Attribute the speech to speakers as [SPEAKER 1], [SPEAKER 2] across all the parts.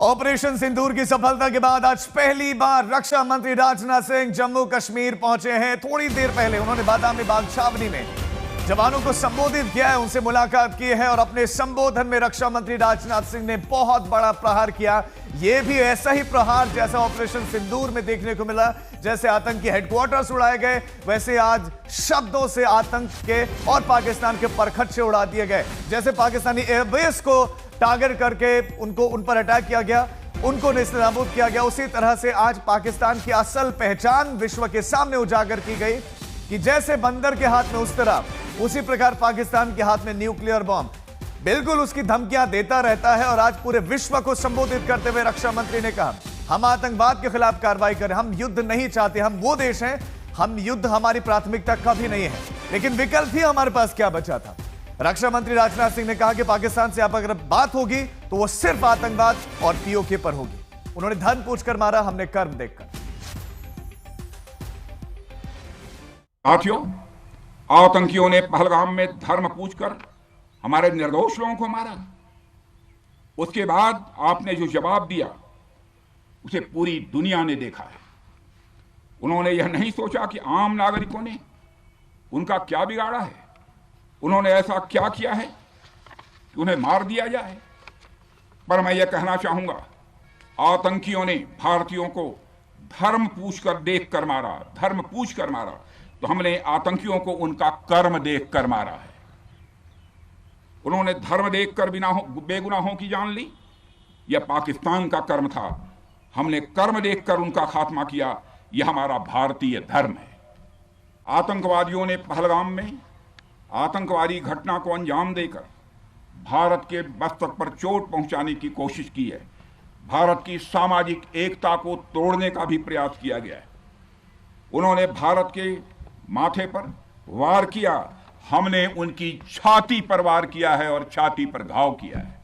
[SPEAKER 1] Operation सिंदूर की सफलता के बाद आज पहली बार रक्षा मंत्री राजनाथ सिंह जम्मू कश्मीर पहुंचे हैं। थोड़ी देर पहले उन्होंने बादामी बाग छावनी में जवानों को संबोधित किया है, उनसे मुलाकात की है और अपने संबोधन में रक्षा मंत्री राजनाथ सिंह ने बहुत बड़ा प्रहार किया। यह भी ऐसा ही प्रहार जैसा ऑपरेशन सिंदूर में देखने को मिला। जैसे आतंकी हेडक्वार्टर्स उड़ाए गए, वैसे आज शब्दों से आतंक के और पाकिस्तान के परखच्चे उड़ा दिए गए। जैसे पाकिस्तानी एयरबेस को टारगेट करके उन पर अटैक किया गया, उनको नेस्तनाबूद किया गया, उसी तरह से आज पाकिस्तान की असल पहचान विश्व के सामने उजागर की गई कि जैसे बंदर के हाथ में उस तरह, उसी प्रकार पाकिस्तान के हाथ में न्यूक्लियर बॉम्ब बिल्कुल उसकी धमकियां देता रहता है। और आज पूरे विश्व को संबोधित करते हुए रक्षा मंत्री ने कहा, हम आतंकवाद के खिलाफ कार्रवाई करें, हम युद्ध नहीं चाहते, हम वो देश हैं, हम युद्ध हमारी प्राथमिकता कभी नहीं है, लेकिन विकल्प ही हमारे पास क्या बचा था। रक्षा मंत्री राजनाथ सिंह ने कहा कि पाकिस्तान से अब अगर बात होगी तो वो सिर्फ आतंकवाद और पीओके पर होगी। उन्होंने धन पूछकर मारा, हमने कर्म देखकर।
[SPEAKER 2] साथियों, आतंकियों ने पहलगाम में धर्म पूछकर हमारे निर्दोष लोगों को मारा। उसके बाद आपने जो जवाब दिया उसे पूरी दुनिया ने देखा है। उन्होंने यह नहीं सोचा कि आम नागरिकों ने उनका क्या बिगाड़ा है, उन्होंने ऐसा क्या किया है कि उन्हें मार दिया जाए। पर मैं यह कहना चाहूंगा, आतंकियों ने भारतीयों को धर्म पूछकर देखकर मारा, धर्म पूछकर मारा, तो हमने आतंकियों को उनका कर्म देखकर मारा है। उन्होंने धर्म देखकर बेगुनाहों की जान ली, यह पाकिस्तान का कर्म था। हमने कर्म देखकर उनका खात्मा किया, यह हमारा भारतीय धर्म है। आतंकवादियों ने पहलगाम में आतंकवादी घटना को अंजाम देकर भारत के मस्तक पर चोट पहुंचाने की कोशिश की है। भारत की सामाजिक एकता को तोड़ने का भी प्रयास किया गया है। उन्होंने भारत के माथे पर वार किया, हमने उनकी छाती पर वार किया है और छाती पर घाव किया है।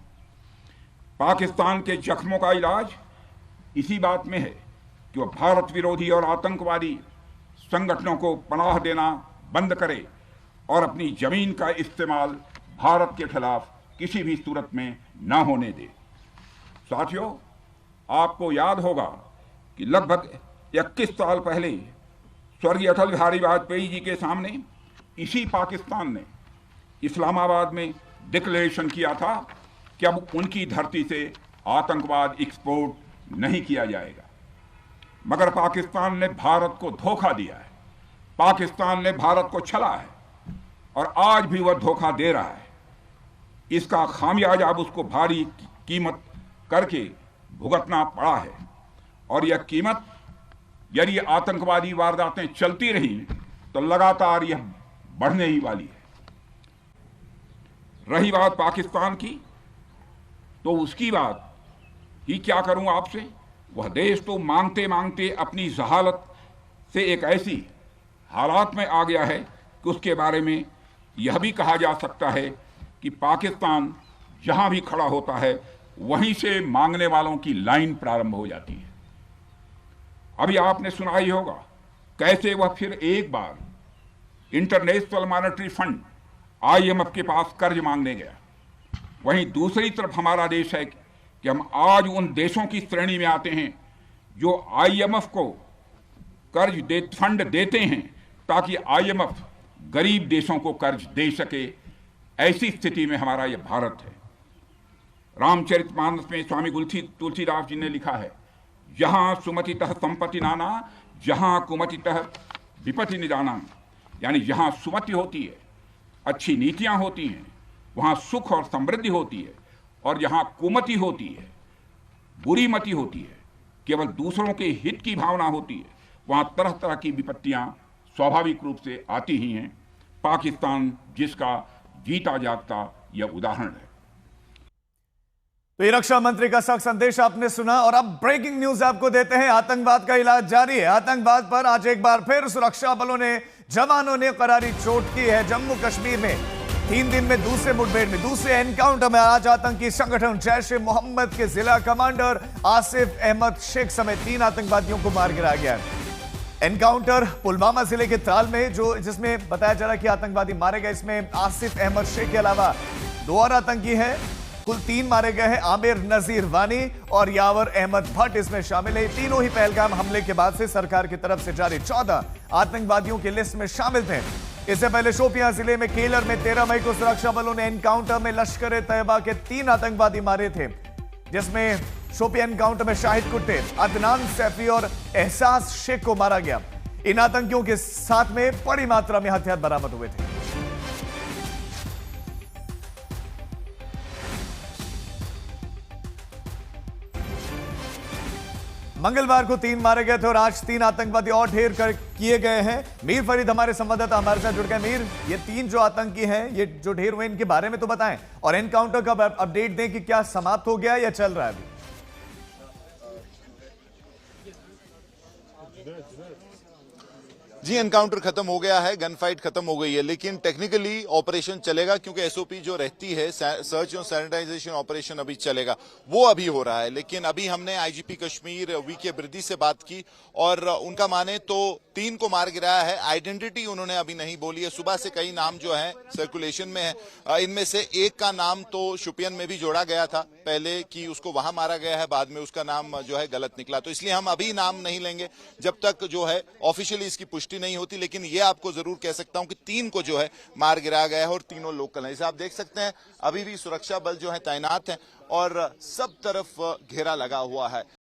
[SPEAKER 2] पाकिस्तान के जख्मों का इलाज इसी बात में है कि वह भारत विरोधी और आतंकवादी संगठनों को पनाह देना बंद करे और अपनी जमीन का इस्तेमाल भारत के खिलाफ किसी भी सूरत में ना होने दे। साथियों, आपको याद होगा कि लगभग 21 साल पहले स्वर्गीय अटल बिहारी वाजपेयी जी के सामने इसी पाकिस्तान ने इस्लामाबाद में डिक्लेरेशन किया था कि अब उनकी धरती से आतंकवाद एक्सपोर्ट नहीं किया जाएगा। मगर पाकिस्तान ने भारत को धोखा दिया है, पाकिस्तान ने भारत को छला है और आज भी वह धोखा दे रहा है। इसका खामियाजा अब उसको भारी कीमत करके भुगतना पड़ा है। और यह कीमत, यदि आतंकवादी वारदातें चलती रही तो लगातार यह बढ़ने ही वाली है। रही बात पाकिस्तान की, तो उसकी बात ही क्या करूं आपसे। वह देश तो मांगते मांगते अपनी जहालत से एक ऐसी हालात में आ गया है कि उसके बारे में यह भी कहा जा सकता है कि पाकिस्तान जहां भी खड़ा होता है वहीं से मांगने वालों की लाइन प्रारंभ हो जाती है। अभी आपने सुना ही होगा कैसे वह फिर एक बार इंटरनेशनल मॉनेटरी फंड IMF के पास कर्ज मांगने गया। वहीं दूसरी तरफ हमारा देश है कि हम आज उन देशों की श्रेणी में आते हैं जो IMF को फंड देते हैं ताकि IMF गरीब देशों को कर्ज दे सके। ऐसी स्थिति में हमारा यह भारत है। रामचरितमानस में स्वामी तुलसीदास जी ने लिखा है, जहां सुमतितः संपत्ति नाना, जहां कुमतितः विपत्ति निदाना। यानी जहां सुमति होती है, अच्छी नीतियां होती हैं, वहां सुख और समृद्धि होती है, और जहां कुमति होती है, बुरी मति होती है, केवल दूसरों के हित की भावना होती है, वहां तरह तरह की विपत्तियां स्वाभाविक रूप से आती ही हैं। पाकिस्तान जिसका जीता जागता यह उदाहरण है।
[SPEAKER 1] तो ये रक्षा मंत्री का सख्त संदेश आपने सुना। और अब ब्रेकिंग न्यूज आपको देते हैं। आतंकवाद का इलाज जारी है। आतंकवाद पर आज एक बार फिर सुरक्षा बलों ने, जवानों ने करारी चोट की है। जम्मू कश्मीर में 3 दिन में दूसरे मुठभेड़ में, दूसरे एनकाउंटर में आज आतंकी संगठन जैश-ए-मोहम्मद के जिला कमांडर आसिफ अहमद शेख समेत 3 आतंकवादियों को मार गिराया गया। एनकाउंटर पुलवामा जिले के त्राल में जिसमें बताया जा रहा है कि आतंकवादी मारे गए। इसमें आसिफ अहमद शेख के अलावा 2 और आतंकी हैं। कुल 3 मारे गए हैं। आमिर नजीर वानी और यावर अहमद भट्ट इसमें शामिल है। तीनों ही पहलगाम हमले के बाद से सरकार की तरफ से जारी 14 आतंकवादियों की लिस्ट में शामिल थे। इससे पहले शोपियां जिले में केलर में 13 मई को सुरक्षा बलों ने एनकाउंटर में लश्कर ए तैयबा के 3 आतंकवादी मारे थे, जिसमें शोपियां एनकाउंटर में शाहिद कुट्टे, अदनान सैफी और एहसास शेख को मारा गया। इन आतंकियों के साथ में बड़ी मात्रा में हथियार बरामद हुए थे। मंगलवार को 3 मारे गए थे और आज 3 आतंकवादी और ढेर कर किए गए हैं। मीर फरीद हमारे संवाददाता हमारे साथ जुड़ गए। मीर, ये 3 जो आतंकी हैं, ये जो ढेर हुए, इनके बारे में तो बताएं और एनकाउंटर का अपडेट दें कि क्या समाप्त हो गया या चल रहा है अभी।
[SPEAKER 3] जी, एनकाउंटर खत्म हो गया है, गन फाइट खत्म हो गई है, लेकिन टेक्निकली ऑपरेशन चलेगा क्योंकि एसओपी जो रहती है, सर्च और सैनिटाइजेशन ऑपरेशन अभी चलेगा, वो अभी हो रहा है। लेकिन अभी हमने आईजीपी कश्मीर वीके बिरदी से बात की और उनका माने तो 3 को मार गिराया है। आइडेंटिटी उन्होंने अभी नहीं बोली है। सुबह से कई नाम जो है सर्कुलेशन में है। इनमें से एक का नाम तो शुपियन में भी जोड़ा गया था पहले कि उसको वहां मारा गया है, बाद में उसका नाम जो है गलत निकला, तो इसलिए हम अभी नाम नहीं लेंगे जब तक जो है ऑफिशियली इसकी पुष्टि नहीं होती। लेकिन ये आपको जरूर कह सकता हूं कि 3 को जो है मार गिराया गया है और तीनों लोकल हैं। इसे आप देख सकते हैं, अभी भी सुरक्षा बल जो है तैनात हैं और सब तरफ घेरा लगा हुआ है।